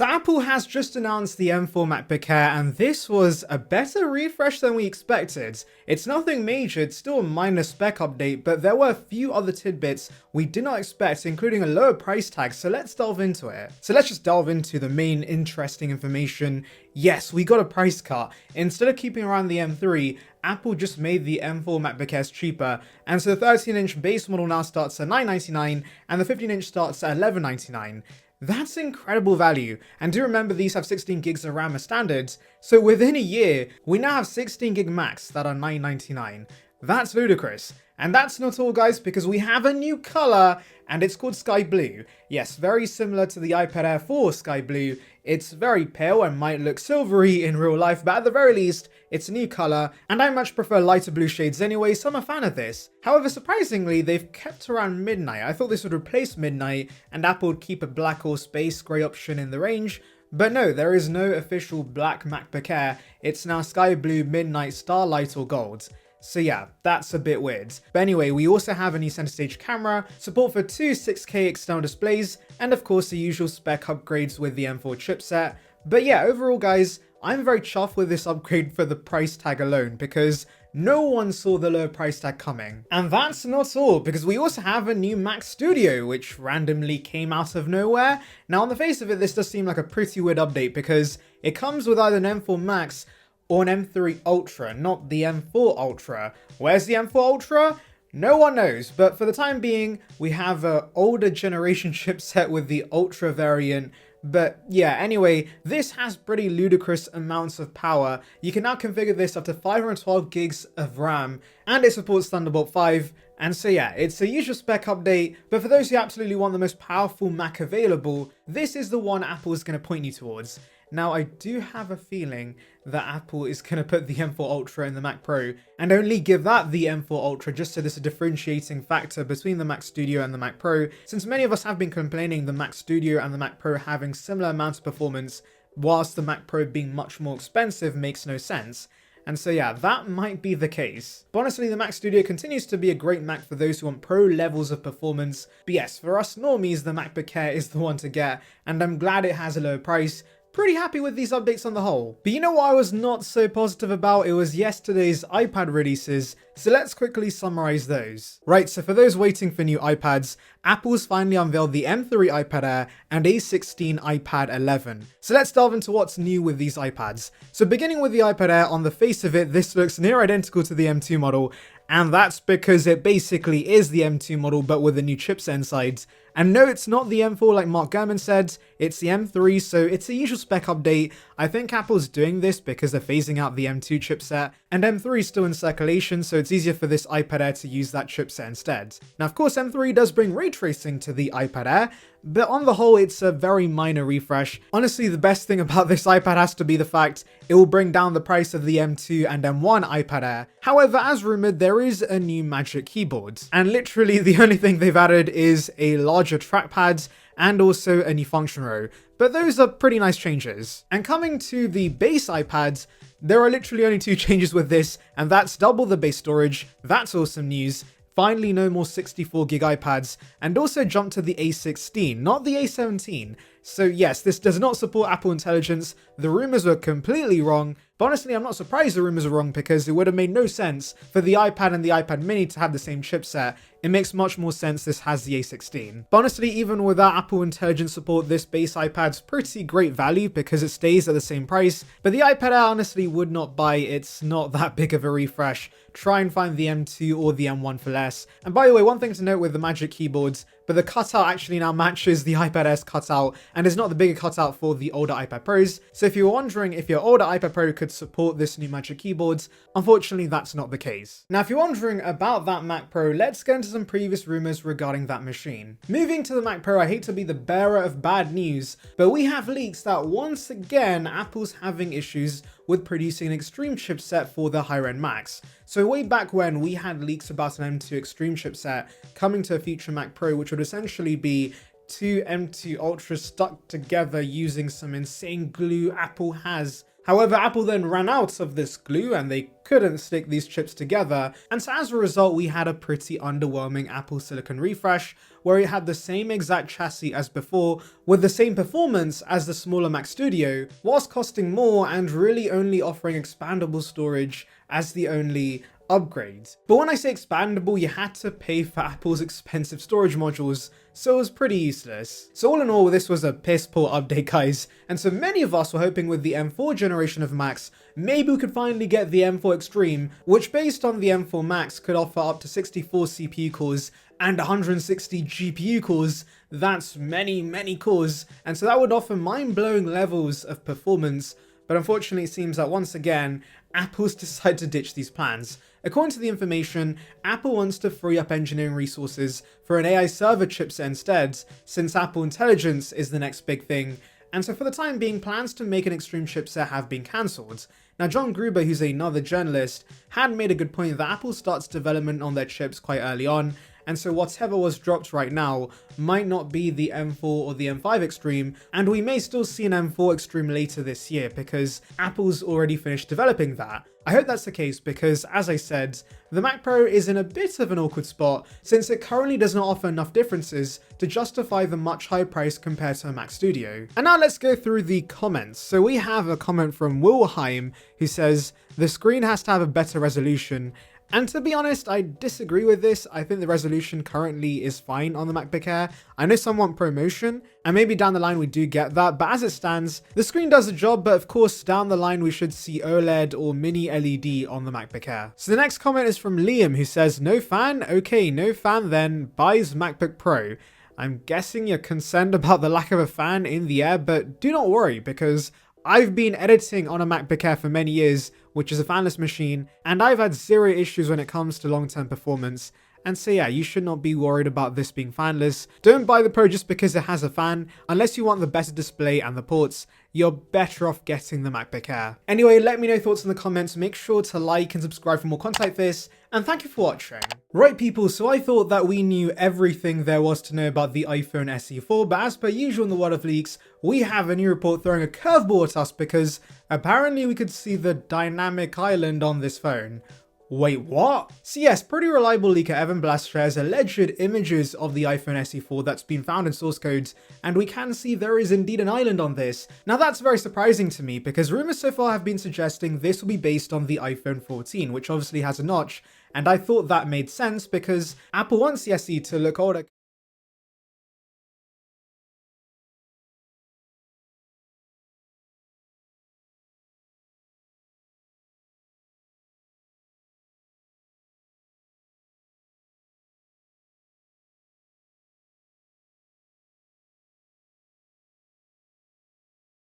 So Apple has just announced the M4 MacBook Air, and this was a better refresh than we expected. It's nothing major, it's still a minor spec update, but there were a few other tidbits we did not expect, including a lower price tag, so let's delve into it. So let's just delve into the main interesting information. Yes, we got a price cut. Instead of keeping around the M3, Apple just made the M4 MacBook Airs cheaper, and so the 13-inch base model now starts at $999 and the 15-inch starts at $1199. That's incredible value, and do remember these have 16 gigs of RAM as standard, so within a year, we now have 16 gig Macs that are $999. That's ludicrous. And that's not all, guys, because we have a new color, and it's called Sky Blue. Yes, very similar to the iPad Air 4 Sky Blue. It's very pale and might look silvery in real life, but at the very least, it's a new color, and I much prefer lighter blue shades anyway, so I'm a fan of this. However, surprisingly, they've kept around midnight. I thought this would replace midnight, and Apple would keep a black or space grey option in the range, but no, there is no official black MacBook Air. It's now Sky Blue, Midnight, Starlight, or Gold. So yeah, that's a bit weird. But anyway, we also have a new center stage camera, support for two 6K external displays, and of course the usual spec upgrades with the M4 chipset. But yeah, overall guys, I'm very chuffed with this upgrade for the price tag alone, because no one saw the low price tag coming. And that's not all, because we also have a new Mac Studio, which randomly came out of nowhere. Now on the face of it, this does seem like a pretty weird update, because it comes with either an M4 Max or an M3 Ultra, not the M4 Ultra. Where's the M4 Ultra? No one knows, but for the time being, we have an older generation chipset with the Ultra variant. But yeah, anyway, this has pretty ludicrous amounts of power. You can now configure this up to 512 gigs of RAM, and it supports Thunderbolt 5. And so yeah, it's a usual spec update, but for those who absolutely want the most powerful Mac available, this is the one Apple is going to point you towards. Now, I do have a feeling that Apple is going to put the M4 Ultra in the Mac Pro and only give that the M4 Ultra just so there's a differentiating factor between the Mac Studio and the Mac Pro, since many of us have been complaining the Mac Studio and the Mac Pro having similar amounts of performance, whilst the Mac Pro being much more expensive makes no sense. And so yeah, that might be the case. But honestly, the Mac Studio continues to be a great Mac for those who want pro levels of performance. But yes, for us normies, the MacBook Air is the one to get, and I'm glad it has a low price. Pretty happy with these updates on the whole. But you know what I was not so positive about? It was yesterday's iPad releases, so let's quickly summarize those. Right, so for those waiting for new iPads, Apple's finally unveiled the M3 iPad Air and A16 iPad 11. So let's delve into what's new with these iPads. So beginning with the iPad Air, on the face of it, this looks near identical to the M2 model, and that's because it basically is the M2 model but with a new chipset inside. And no, it's not the M4 like Mark Gurman said, it's the M3, so it's a usual spec update. I think Apple's doing this because they're phasing out the M2 chipset, and M3 is still in circulation, so it's easier for this iPad Air to use that chipset instead. Now of course M3 does bring ray tracing to the iPad Air, but on the whole it's a very minor refresh. Honestly, the best thing about this iPad has to be the fact it will bring down the price of the M2 and M1 iPad Air. However, as rumored, there is a new Magic Keyboard, and literally the only thing they've added is a larger trackpad and also a new function row, but those are pretty nice changes. And coming to the base iPads, there are literally only two changes with this, and that's double the base storage. That's awesome news. Finally, no more 64 gig iPads, and also jump to the A16, not the A17. So yes, this does not support Apple Intelligence. The rumors were completely wrong, but honestly, I'm not surprised the rumors are wrong because it would have made no sense for the iPad and the iPad mini to have the same chipset. It makes much more sense this has the A16. But honestly, even without Apple Intelligence support, this base iPad's pretty great value because it stays at the same price. But the iPad Air honestly would not buy, it's not that big of a refresh. Try and find the M2 or the M1 for less. And by the way, one thing to note with the Magic Keyboards, but the cutout actually now matches the iPad Air's cutout and is not the bigger cutout for the older iPad Pros. So if you're wondering if your older iPad Pro could support this new Magic Keyboards, unfortunately that's not the case. Now if you're wondering about that Mac Pro, let's get into some previous rumors regarding that machine. Moving to the Mac Pro, I hate to be the bearer of bad news, but we have leaks that once again Apple's having issues with producing an Extreme chipset for the higher end Macs. So way back when, we had leaks about an M2 Extreme chipset coming to a future Mac Pro, which would essentially be two M2 Ultras stuck together using some insane glue Apple has However, Apple then ran out of this glue and they couldn't stick these chips together, and so as a result we had a pretty underwhelming Apple Silicon refresh where it had the same exact chassis as before with the same performance as the smaller Mac Studio, whilst costing more and really only offering expandable storage as the only upgrade. But when I say expandable, you had to pay for Apple's expensive storage modules, so it was pretty useless. So all in all, this was a piss poor update, guys, and so many of us were hoping with the M4 generation of Macs, maybe we could finally get the M4 Extreme, which based on the M4 Max could offer up to 64 CPU cores and 160 GPU cores. That's many cores, and so that would offer mind-blowing levels of performance. But unfortunately, it seems that once again, Apple's decided to ditch these plans. According to the information, Apple wants to free up engineering resources for an AI server chipset instead, since Apple Intelligence is the next big thing, and so for the time being, plans to make an Extreme chipset have been cancelled. Now, John Gruber, who's another journalist, had made a good point that Apple starts development on their chips quite early on, and so whatever was dropped right now might not be the M4 or the M5 Extreme, and we may still see an M4 Extreme later this year because Apple's already finished developing that. I hope that's the case because, as I said, the Mac Pro is in a bit of an awkward spot since it currently does not offer enough differences to justify the much higher price compared to a Mac Studio. And now let's go through the comments. So we have a comment from Wilhelm who says, "The screen has to have a better resolution." And to be honest, I disagree with this. I think the resolution currently is fine on the MacBook Air. I know some want ProMotion, and maybe down the line we do get that, but as it stands, the screen does the job, but of course down the line we should see OLED or mini LED on the MacBook Air. So the next comment is from Liam who says, "No fan? Okay, no fan then, buys MacBook Pro." I'm guessing you're concerned about the lack of a fan in the Air, but do not worry because I've been editing on a MacBook Air for many years, which is a fanless machine, and I've had zero issues when it comes to long-term performance. And so yeah, you should not be worried about this being fanless. Don't buy the Pro just because it has a fan. Unless you want the better display and the ports, you're better off getting the MacBook Air. Anyway, let me know your thoughts in the comments. Make sure to like and subscribe for more content like this, and thank you for watching. Right people, so I thought that we knew everything there was to know about the iPhone SE 4, but as per usual in the world of leaks, we have a new report throwing a curveball at us because apparently we could see the dynamic island on this phone. Wait, what? So yes, pretty reliable leaker Evan Blass shares alleged images of the iPhone SE 4 that's been found in source codes, and we can see there is indeed an island on this. Now that's very surprising to me because rumors so far have been suggesting this will be based on the iPhone 14, which obviously has a notch, and I thought that made sense because Apple wants the SE to look older.